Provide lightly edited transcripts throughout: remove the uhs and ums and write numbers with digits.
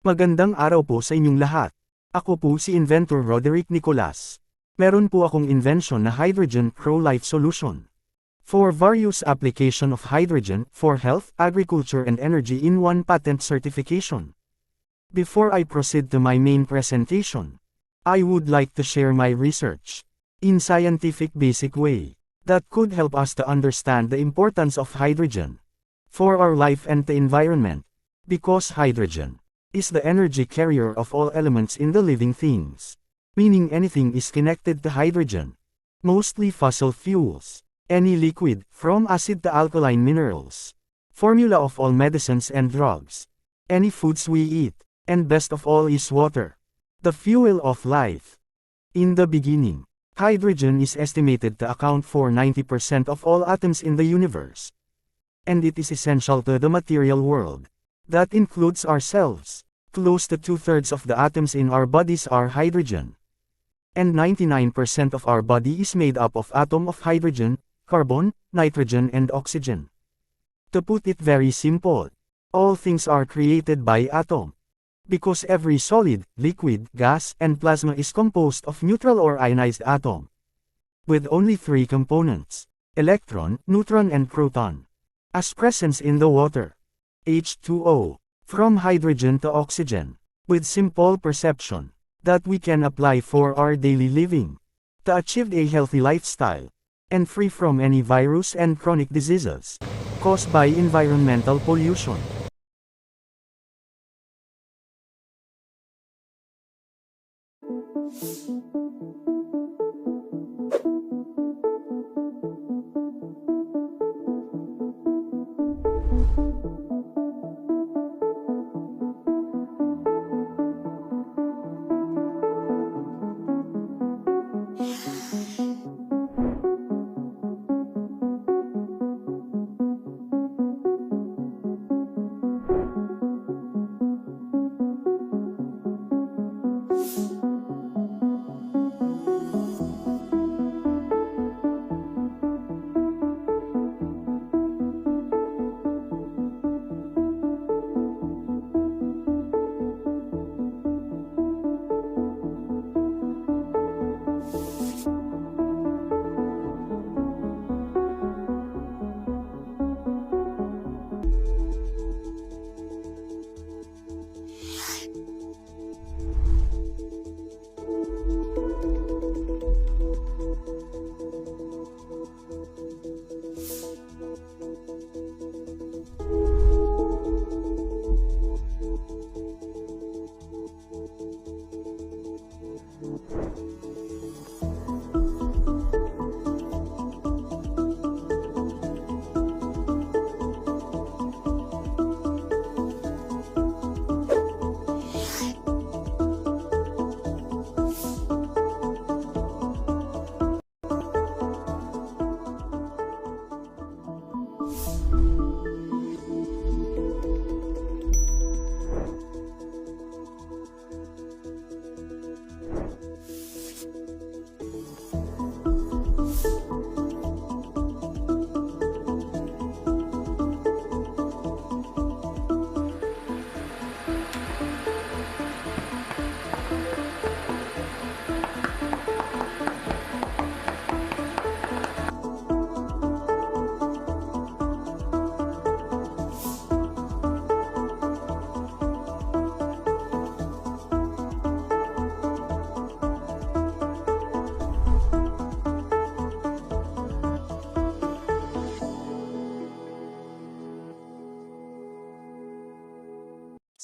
Magandang araw po sa inyong lahat. Ako po si Inventor Roderick Nicolas. Meron po akong invention na Hydrogen Pro-Life Solution. For various application of hydrogen for health, agriculture and energy in one patent certification. Before I proceed to my main presentation, I would like to share my research in scientific basic way that could help us to understand the importance of hydrogen for our life and the environment, because hydrogen is the energy carrier of all elements in the living things, meaning anything is connected to hydrogen, mostly fossil fuels, any liquid, from acid to alkaline minerals, formula of all medicines and drugs, any foods we eat, and best of all is water, the fuel of life. In the beginning, hydrogen is estimated to account for 90% of all atoms in the universe, and it is essential to the material world. That includes ourselves. Close to 2/3 of the atoms in our bodies are hydrogen. And 99% of our body is made up of atom of hydrogen, carbon, nitrogen and oxygen. To put it very simple, all things are created by atom. Because every solid, liquid, gas, and plasma is composed of neutral or ionized atom. With only three components: electron, neutron and proton. As presence in the water. H2O. From hydrogen to oxygen. With simple perception that we can apply for our daily living. To achieve a healthy lifestyle. And free from any virus and chronic diseases caused by environmental pollution.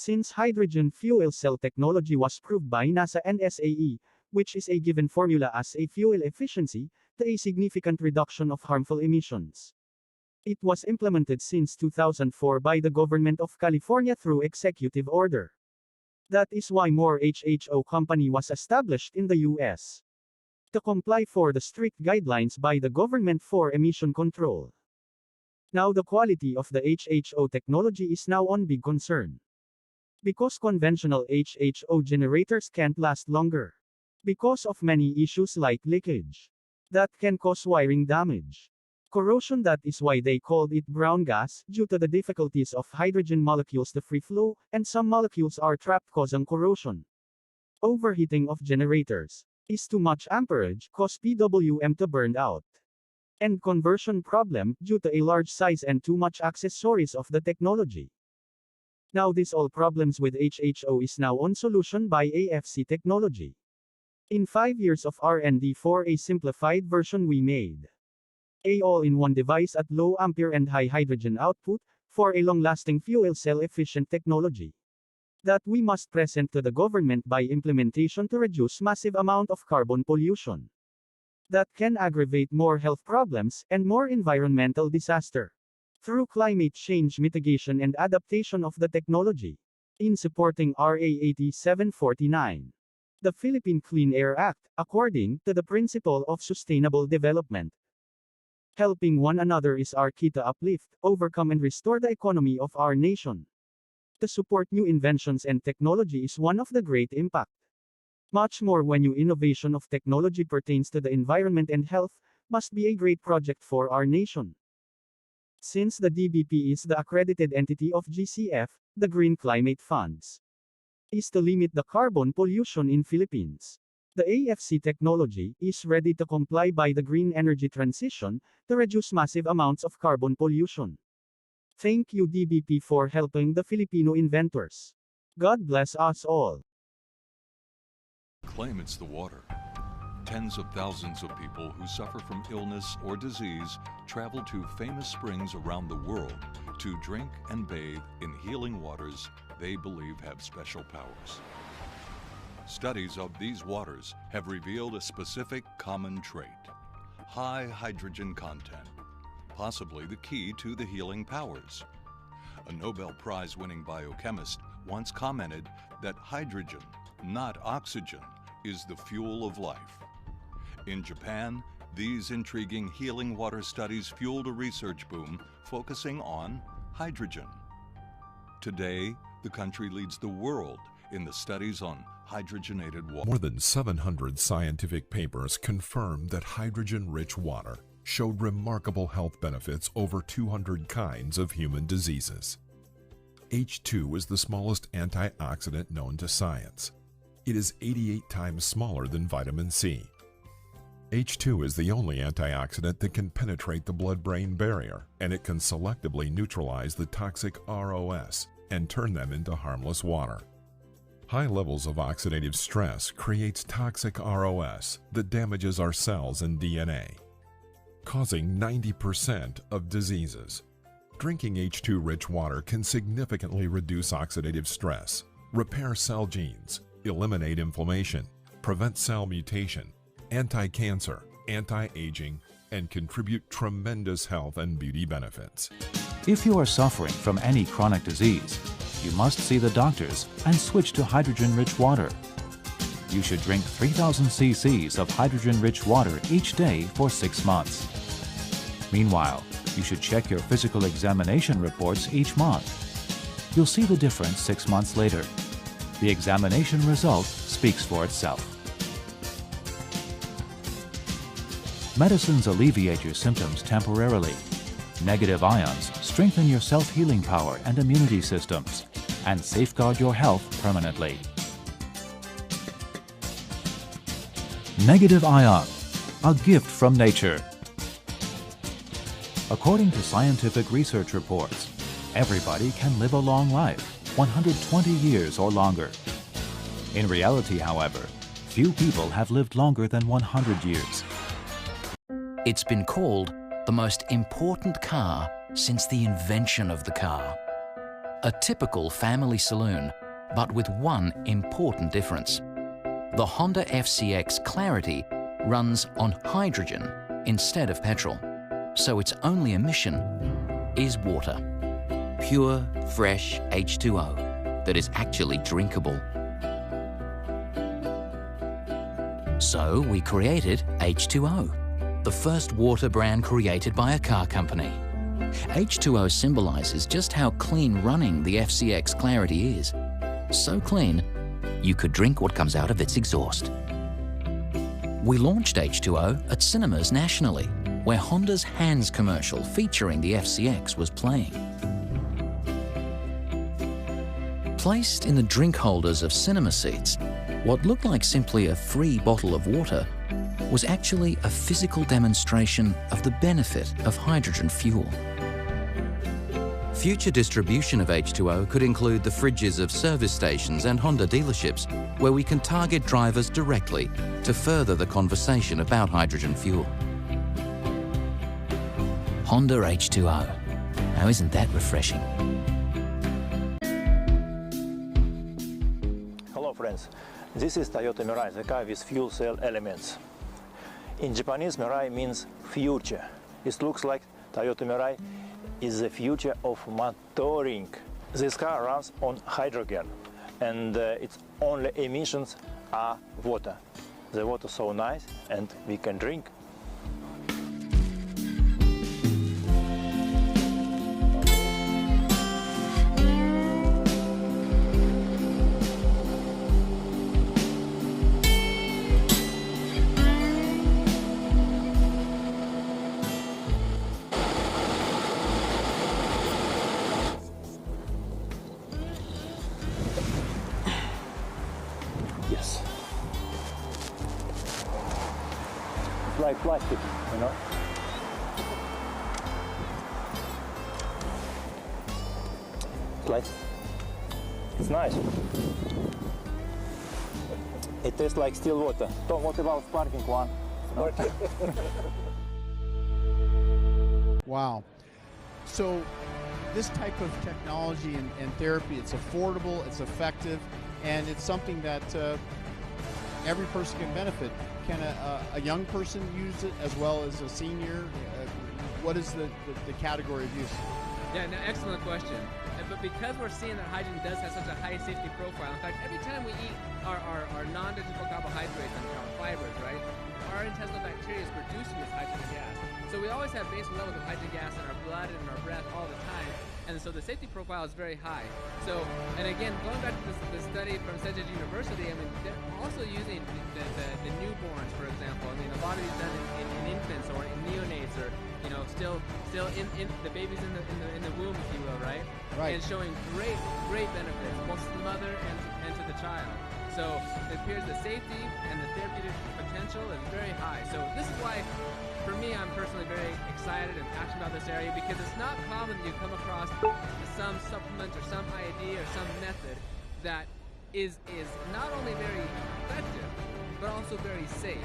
Since hydrogen fuel cell technology was proved by NASA and SAE, which is a given formula as a fuel efficiency, to a significant reduction of harmful emissions. It was implemented since 2004 by the government of California through executive order. That is why more HHO company was established in the US. To comply for the strict guidelines by the government for emission control. Now the quality of the HHO technology is now on big concern. Because conventional HHO generators can't last longer. Because of many issues like leakage that can cause wiring damage. Corrosion, that is why they called it brown gas, due to the difficulties of hydrogen molecules to free flow, and some molecules are trapped causing corrosion. Overheating of generators. Is too much amperage cause PWM to burn out. And conversion problem due to a large size and too much accessories of the technology. Now this all problems with HHO is now on solution by AFC technology. In 5 years of R&D for a simplified version we made a all-in-one device at low ampere and high hydrogen output, for a long-lasting fuel cell efficient technology that we must present to the government by implementation to reduce massive amount of carbon pollution that can aggravate more health problems and more environmental disaster through climate change mitigation and adaptation of the technology. In supporting RA 8749, the Philippine Clean Air Act, according to the principle of sustainable development, helping one another is our key to uplift, overcome and restore the economy of our nation. To support new inventions and technology is one of the great impact. Much more when new innovation of technology pertains to the environment and health, must be a great project for our nation. Since the DBP is the accredited entity of GCF, the Green Climate Funds is to limit the carbon pollution in Philippines. The AFC technology is ready to comply by the green energy transition to reduce massive amounts of carbon pollution. Thank you DBP for helping the Filipino inventors. God bless us all. Claim it's the water. Tens of thousands of people who suffer from illness or disease travel to famous springs around the world to drink and bathe in healing waters they believe have special powers. Studies of these waters have revealed a specific common trait: high hydrogen content, possibly the key to the healing powers. A Nobel Prize-winning biochemist once commented that hydrogen, not oxygen, is the fuel of life. In Japan, these intriguing healing water studies fueled a research boom focusing on hydrogen. Today, the country leads the world in the studies on hydrogenated water. More than 700 scientific papers confirm that hydrogen-rich water showed remarkable health benefits over 200 kinds of human diseases. H2 is the smallest antioxidant known to science. It is 88 times smaller than vitamin C. H2 is the only antioxidant that can penetrate the blood-brain barrier, and it can selectively neutralize the toxic ROS and turn them into harmless water. High levels of oxidative stress creates toxic ROS that damages our cells and DNA, causing 90% of diseases. Drinking H2-rich water can significantly reduce oxidative stress, repair cell genes, eliminate inflammation, prevent cell mutation, anti-cancer, anti-aging, and contribute tremendous health and beauty benefits. If you are suffering from any chronic disease, you must see the doctors and switch to hydrogen-rich water. You should drink 3,000 cc's of hydrogen-rich water each day for 6 months. Meanwhile, you should check your physical examination reports each month. You'll see the difference 6 months later. The examination result speaks for itself. Medicines alleviate your symptoms temporarily. Negative ions strengthen your self-healing power and immunity systems and safeguard your health permanently. Negative ion, a gift from nature. According to scientific research reports, everybody can live a long life, 120 years or longer. In reality, however, few people have lived longer than 100 years. It's been called the most important car since the invention of the car. A typical family saloon, but with one important difference. The Honda FCX Clarity runs on hydrogen instead of petrol, so its only emission is water. Pure, fresh H2O that is actually drinkable. So we created H2O, the first water brand created by a car company. H2O symbolizes just how clean running the FCX Clarity is. So clean, you could drink what comes out of its exhaust. We launched H2O at cinemas nationally, where Honda's Hands commercial featuring the FCX was playing. Placed in the drink holders of cinema seats, what looked like simply a free bottle of water was actually a physical demonstration of the benefit of hydrogen fuel. Future distribution of H2O could include the fridges of service stations and Honda dealerships, where we can target drivers directly to further the conversation about hydrogen fuel. Honda H2O. Now isn't that refreshing? Hello friends, this is Toyota Mirai, the car with fuel cell elements. In Japanese, Mirai means future. It looks like Toyota Mirai is the future of motoring. This car runs on hydrogen and its only emissions are water. The water is so nice and we can drink. Yes. It's like plastic, you know? It's nice. It tastes like still water. Tom, what about sparkling one? No? Wow. So this type of technology and therapy, it's affordable, it's effective, and it's something that every person can benefit. Can a young person use it as well as a senior? What is the category of use? Yeah, no, excellent question. But because we're seeing that hydrogen does have such a high safety profile, in fact, every time we eat our non-digestible carbohydrates and our fibers, right, our intestinal bacteria is producing this hydrogen gas. So we always have basal levels of hydrogen gas in our blood and in our breath all the time. And so the safety profile is very high. So, and again, going back to the study from Sedgwick University, I mean, they're also using the newborns, for example. I mean, a lot of these done in infants or in neonates, or still in the babies in the womb, if you will, right? Right. And showing great benefits both to the mother and to the child. So it appears the safety and the therapeutic potential is very high. So this is why, for me, I'm personally very excited and passionate about this area, because it's not common that you come across some supplement or some idea or some method that is not only very effective, but also very safe.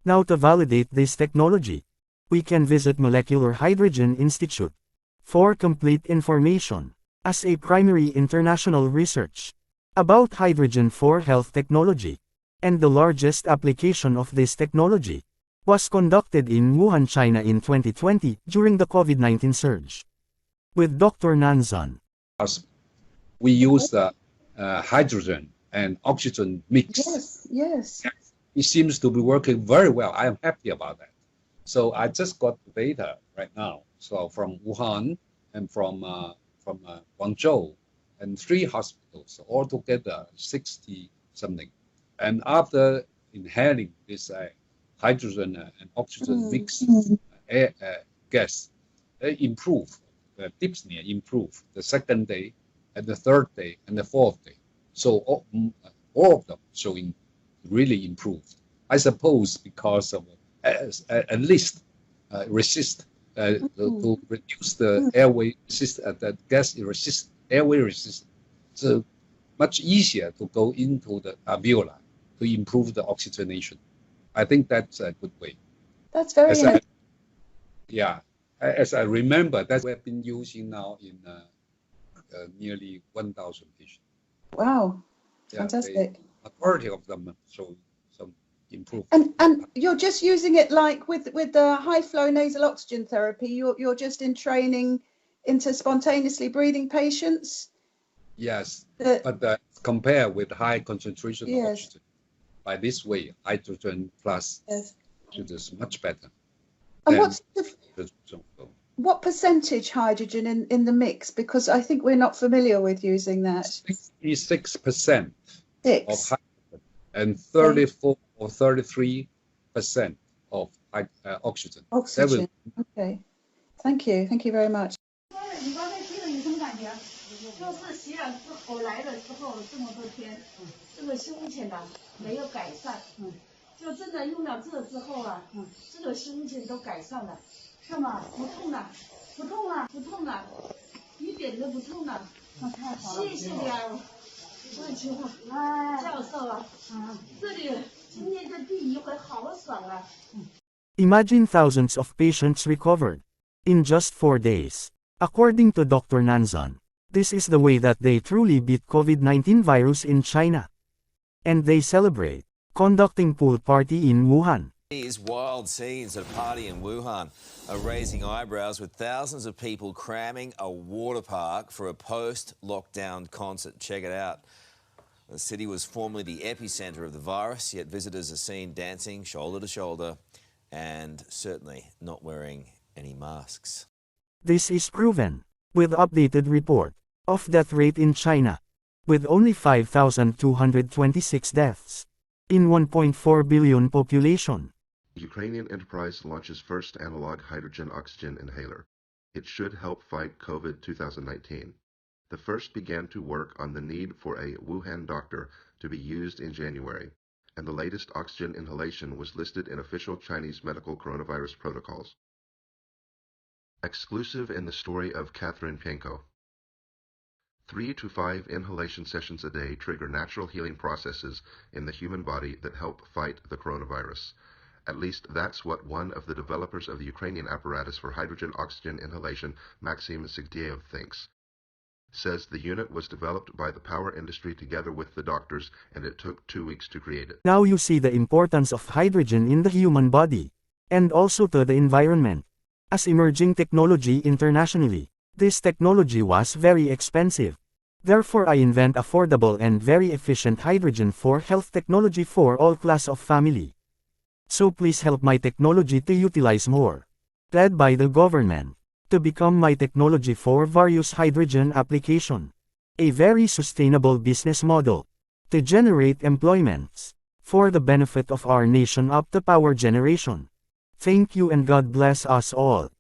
Now to validate this technology, we can visit Molecular Hydrogen Institute for complete information as a primary international research about hydrogen for health technology, and the largest application of this technology was conducted in Wuhan, China in 2020 during the COVID-19 surge. With Dr. Nanzan. We use hydrogen and oxygen mix. Yes. It seems to be working very well. I am happy about that. So I just got the data right now. So from Wuhan and from Guangzhou, and 3 hospitals, altogether 60 something. And after inhaling this hydrogen and oxygen mix gas, they improve. The dyspnea improve the 2nd day, and the 3rd day, and the 4th day. So all of them showing really improved. I suppose because of at least resist to reduce the airway resist the gas resist airway resistance. So much easier to go into the alveoli to improve the oxygenation. I think that's a good way. That's very nice. As I remember, that we've been using now in nearly 1,000 patients. Wow, Yeah, fantastic. majority of them show some improve. And you're just using it like with the high flow nasal oxygen therapy. You're just in training into spontaneously breathing patients. Yes, That- but compare with high concentration of Yes. oxygen. By this way, hydrogen plus Yes. oxygen is much better. And than what percentage hydrogen in the mix? Because I think we're not familiar with using that. 66% of Six. hydrogen and 34 or 33% of oxygen. Oxygen. Okay. Thank you. Thank you very much. 你刚才听了有什么感觉？就是洗了之后来了之后这么多天，这个胸前呐没有改善，就真的用了这之后啊，这个胸前都改善了，是吗？不痛了，不痛了，不痛了，一点都不痛了，那太好了，谢谢你啊，万秋啊，教授啊，这里今天的第一回好爽啊。 Imagine thousands of patients recovered in just 4 days. According to Dr. Nanzan, this is the way that they truly beat COVID-19 virus in China. And they celebrate conducting pool party in Wuhan. These wild scenes at a party in Wuhan are raising eyebrows, with thousands of people cramming a water park for a post-lockdown concert. Check it out. The city was formerly the epicenter of the virus, yet visitors are seen dancing shoulder to shoulder and certainly not wearing any masks. This is proven with updated report of death rate in China, with only 5,226 deaths in 1.4 billion population. Ukrainian enterprise launches first analog hydrogen oxygen inhaler. It should help fight COVID 2019. The first began to work on the need for a Wuhan doctor to be used in January, and the latest oxygen inhalation was listed in official Chinese medical coronavirus protocols. Exclusive in the story of Catherine Pienko. 3 to 5 inhalation sessions a day trigger natural healing processes in the human body that help fight the coronavirus. At least that's what one of the developers of the Ukrainian apparatus for hydrogen oxygen inhalation, Maxim Sigdiev, thinks. Says the unit was developed by the power industry together with the doctors, and it took 2 weeks to create it. Now you see the importance of hydrogen in the human body, and also to the environment. As emerging technology internationally, this technology was very expensive. Therefore I invent affordable and very efficient hydrogen for health technology for all class of family. So please help my technology to utilize more. Led by the government, to become my technology for various hydrogen application. A very sustainable business model. To generate employments. For the benefit of our nation up to power generation. Thank you and God bless us all.